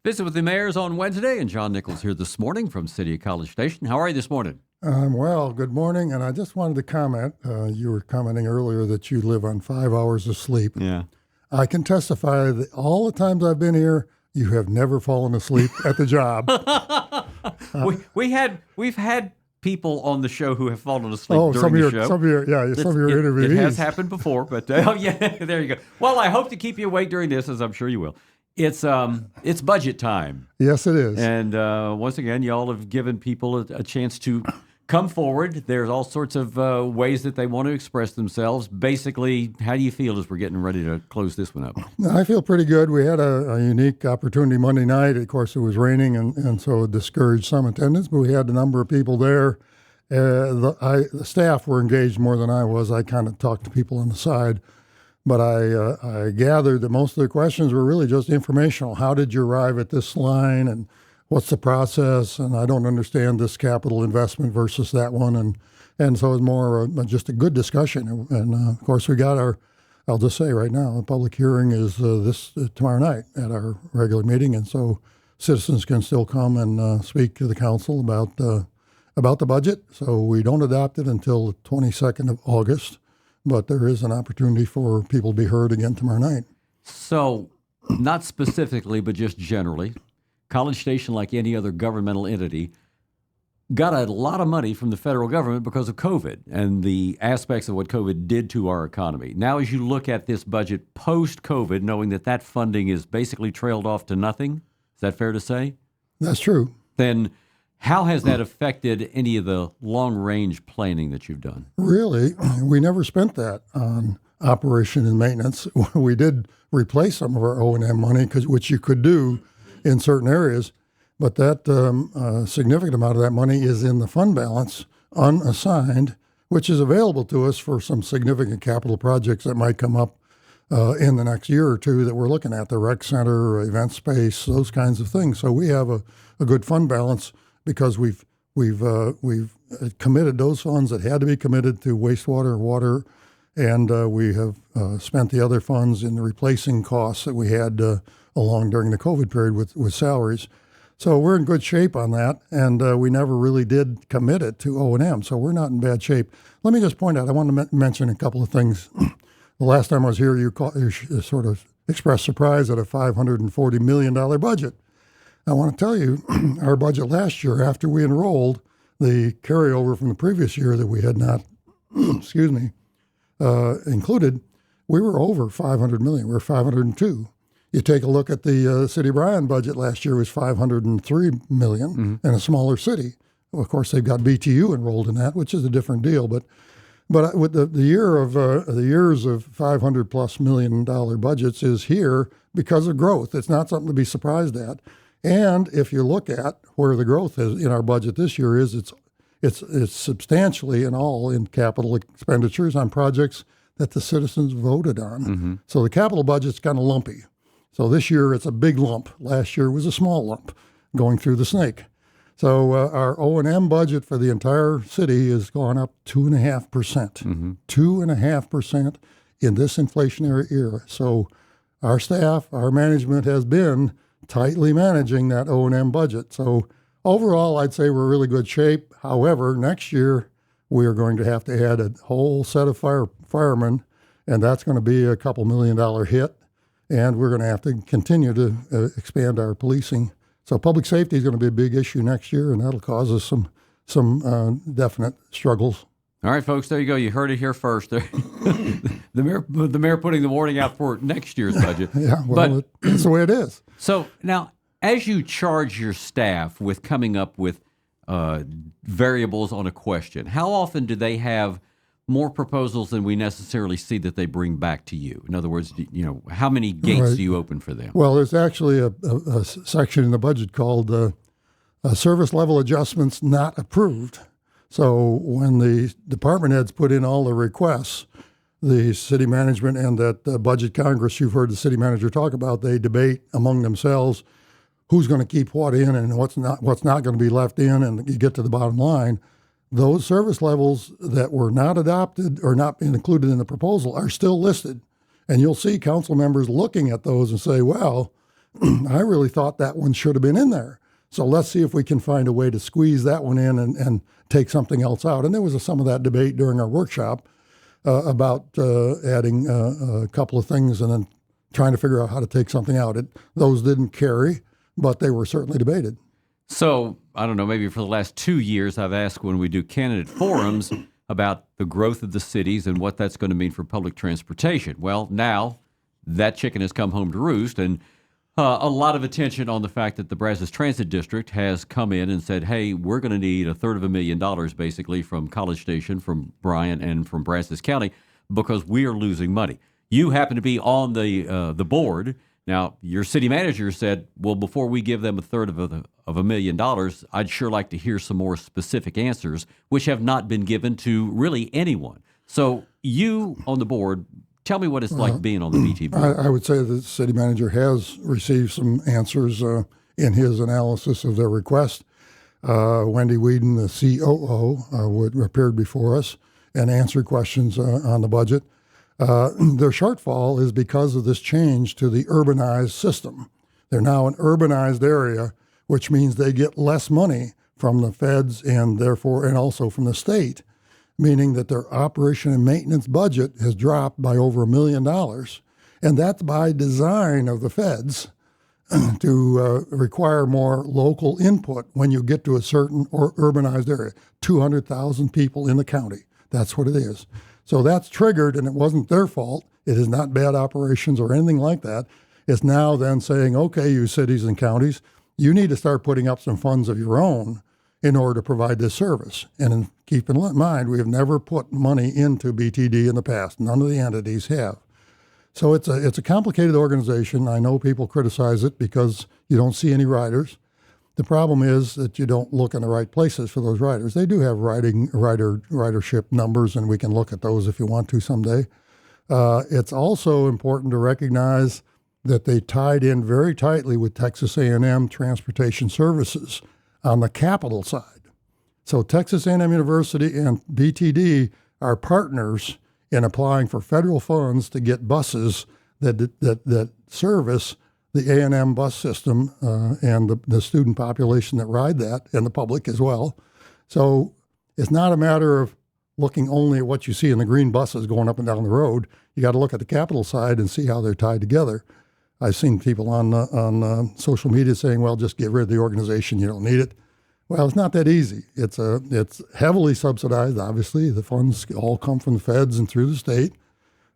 Visit with the mayors on Wednesday, and John Nichols here this morning from City of College Station. How are you this morning? Well, good morning, and I just wanted to comment. You were commenting earlier that you live on 5 hours of sleep. Yeah. I can testify that all the times I've been here, you have never fallen asleep at the job. We've had people on the show who have fallen asleep during some show. Some of your interviewees. It has happened before, but there you go. Well, I hope to keep you awake during this, as I'm sure you will. It's budget time. Yes, it is. And once again, y'all have given people a chance to come forward. There's all sorts of ways that they want to express themselves. Basically, how do you feel as we're getting ready to close this one up? I feel pretty good. We had a unique opportunity Monday night. Of course, it was raining, and so it discouraged some attendance, but we had a number of people there. The staff were engaged more than I was. I kind of talked to people on the side. But I gathered that most of the questions were really just informational. How did you arrive at this line, and what's the process? And I don't understand this capital investment versus that one. And so it was more just a good discussion. And of course, we got I'll just say right now, the public hearing is tomorrow night at our regular meeting. And so citizens can still come and speak to the council about the budget. So we don't adopt it until the 22nd of August. But there is an opportunity for people to be heard again tomorrow night. So, not specifically, but just generally, College Station, like any other governmental entity, got a lot of money from the federal government because of COVID and the aspects of what COVID did to our economy. Now, as you look at this budget post-COVID, knowing that funding is basically trailed off to nothing, is that fair to say? That's true. Then how has that affected any of the long-range planning that you've done? Really, we never spent that on operation and maintenance. We did replace some of our O&M money, which you could do in certain areas, but that significant amount of that money is in the fund balance, unassigned, which is available to us for some significant capital projects that might come up in the next year or two that we're looking at, the rec center, event space, those kinds of things. So we have a good fund balance because we've committed those funds that had to be committed to wastewater, water, and we have spent the other funds in the replacing costs that we had along during the COVID period with salaries. So we're in good shape on that, and we never really did commit it to O&M, so we're not in bad shape. Let me just point out, I want to mention a couple of things. The last time I was here, you sort of expressed surprise at a $540 million budget. I want to tell you, our budget last year, after we enrolled, the carryover from the previous year that we had not, included, we were over $500 million. We were $502. You take a look at the City of Bryan budget last year was $503 million in a smaller city. Well, of course, they've got BTU enrolled in that, which is a different deal. But with the years of $500+ million budgets is here because of growth. It's not something to be surprised at. And if you look at where the growth is in our budget this year it's substantially and all in capital expenditures on projects that the citizens voted on. Mm-hmm. So the capital budget's kind of lumpy. So this year it's a big lump. Last year was a small lump going through the snake. So our O&M budget for the entire city has gone up 2.5%. Mm-hmm. 2.5% in this inflationary era. So our staff, our management has been tightly managing that O&M budget. So overall, I'd say we're in really good shape. However, next year, we are going to have to add a whole set of firemen, and that's going to be a $2 million hit. And we're going to have to continue to expand our policing. So public safety is going to be a big issue next year, and that'll cause us some definite struggles. All right, folks, there you go. You heard it here first. The mayor putting the warning out for next year's budget. Yeah, well, that's the way it is. So now, as you charge your staff with coming up with variables on a question, how often do they have more proposals than we necessarily see that they bring back to you? In other words, how many gates do you open for them? Well, there's actually a section in the budget called service level adjustments not approved. So when the department heads put in all the requests, the city management and that budget Congress you've heard the city manager talk about, they debate among themselves who's going to keep what in and what's not going to be left in, and you get to the bottom line. Those service levels that were not adopted or not included in the proposal are still listed. And you'll see council members looking at those and say, well, I really thought that one should have been in there. So let's see if we can find a way to squeeze that one in and take something else out. And there was some of that debate during our workshop about adding a couple of things and then trying to figure out how to take something out. Those didn't carry, but they were certainly debated. So, I don't know, maybe for the last 2 years, I've asked when we do candidate forums about the growth of the cities and what that's going to mean for public transportation. Well, now that chicken has come home to roost, and a lot of attention on the fact that the Brazos Transit District has come in and said, hey, we're going to need $250,000 basically from College Station, from Bryan, and from Brazos County because we are losing money. You happen to be on the board. Now, your city manager said, well, before we give them $250,000 of $1 million, I'd sure like to hear some more specific answers, which have not been given to really anyone. So you on the board, tell me what it's like being on the BT board. I would say the city manager has received some answers in his analysis of their request. Wendy Whedon, the COO, appeared before us and answered questions on the budget. Their shortfall is because of this change to the urbanized system. They're now an urbanized area, which means they get less money from the feds and also from the state, meaning that their operation and maintenance budget has dropped by over $1 million. And that's by design of the feds to require more local input when you get to a certain or urbanized area. 200,000 people in the county. That's what it is. So that's triggered, and it wasn't their fault. It is not bad operations or anything like that. It's now then saying, okay, you cities and counties, you need to start putting up some funds of your own in order to provide this service. And keep in mind, we have never put money into BTD in the past. None of the entities have. So it's a complicated organization. I know people criticize it because you don't see any riders. The problem is that you don't look in the right places for those riders. They do have ridership numbers, and we can look at those if you want to someday. It's also important to recognize that they tied in very tightly with Texas A&M Transportation Services on the capital side. So Texas A&M University and BTD are partners in applying for federal funds to get buses that service the A&M bus system and the student population that ride that, and the public as well. So it's not a matter of looking only at what you see in the green buses going up and down the road. You got to look at the capital side and see how they're tied together. I've seen people on social media saying, well, just get rid of the organization. You don't need it. Well, it's not that easy. It's heavily subsidized, obviously. The funds all come from the feds and through the state.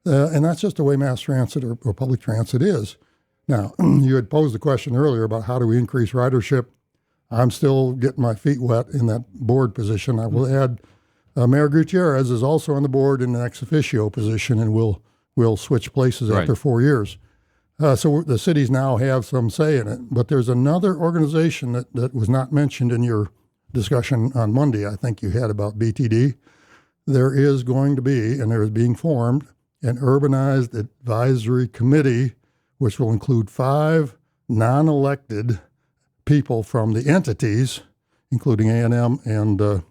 And that's just the way mass transit or public transit is. Now, you had posed the question earlier about how do we increase ridership. I'm still getting my feet wet in that board position. I will add Mayor Gutierrez is also on the board in an ex officio position, and we'll switch places after 4 years. So the cities now have some say in it. But there's another organization that was not mentioned in your discussion on Monday, I think you had, about BTD. There is going to be, and there is being formed, an urbanized advisory committee, which will include 5 non-elected people from the entities, including A&M and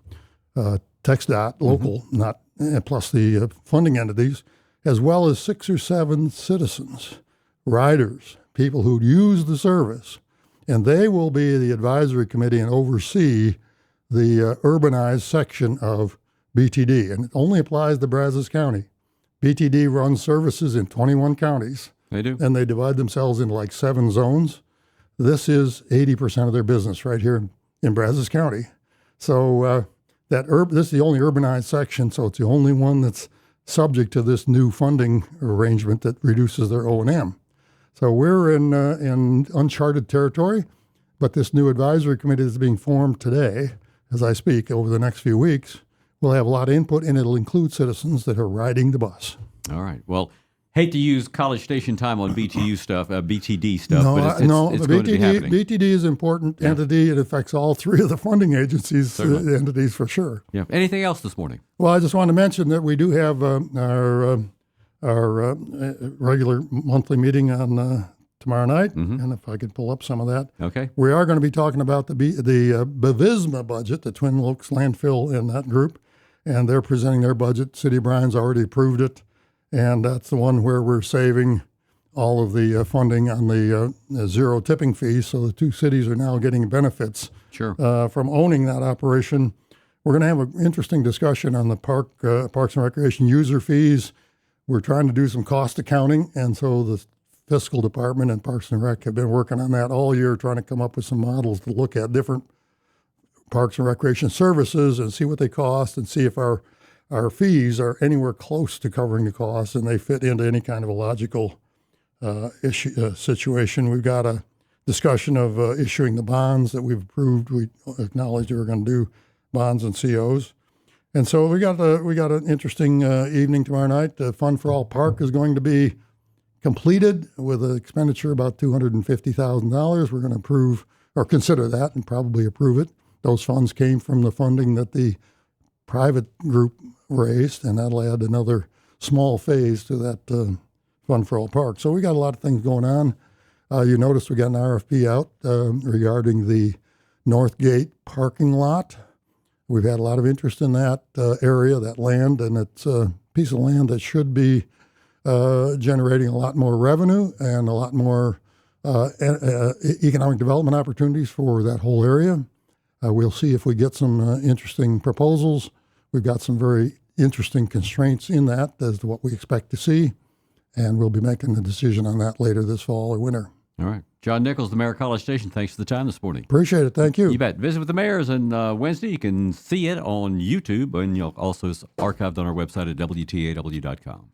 TxDOT, local, not plus the funding entities, as well as 6 or 7 citizens, riders, people who use the service. And they will be the advisory committee and oversee the urbanized section of BTD. And it only applies to Brazos County. BTD runs services in 21 counties. They do. And they divide themselves into like 7 zones. This is 80% of their business right here in Brazos County. So this is the only urbanized section, so it's the only one that's subject to this new funding arrangement that reduces their O&M. So we're in uncharted territory, but this new advisory committee that's being formed today, as I speak, over the next few weeks, will have a lot of input, and it'll include citizens that are riding the bus. All right. Well, hate to use College Station time on BTD stuff, but it's going to be happening. BTD is an important entity. It affects all 3 of the funding agencies, entities for sure. Yeah. Anything else this morning? Well, I just want to mention that we do have our regular monthly meeting on tomorrow night, and if I could pull up some of that. Okay. We are going to be talking about the Bevisma budget, the Twin Oaks landfill in that group, and they're presenting their budget. City of Bryan's already approved it. And that's the one where we're saving all of the funding on the zero tipping fees. So the two cities are now getting benefits Sure. from owning that operation. We're going to have an interesting discussion on the Parks and Recreation user fees. We're trying to do some cost accounting, and so the fiscal department and Parks and Rec have been working on that all year, trying to come up with some models to look at different Parks and Recreation services and see what they cost and see if our fees are anywhere close to covering the costs and they fit into any kind of a logical situation. We've got a discussion of issuing the bonds that we've approved. We acknowledged we were going to do bonds and COs. And so we got an interesting evening tomorrow night. The Fund for All Park is going to be completed with an expenditure about $250,000. We're going to approve or consider that and probably approve it. Those funds came from the funding that the private group raised, and that'll add another small phase to that Fund for All Park. So we got a lot of things going on. You noticed we got an RFP out regarding the North Gate parking lot. We've had a lot of interest in that area, that land, and it's a piece of land that should be generating a lot more revenue and a lot more economic development opportunities for that whole area. We'll see if we get some interesting proposals. We've got some very interesting constraints in that as to what we expect to see, and we'll be making a decision on that later this fall or winter. All right. John Nichols, the mayor of College Station, thanks for the time this morning. Appreciate it. Thank you. You bet. Visit with the mayors, and Wednesday you can see it on YouTube, and you'll also it's archived on our website at WTAW.com.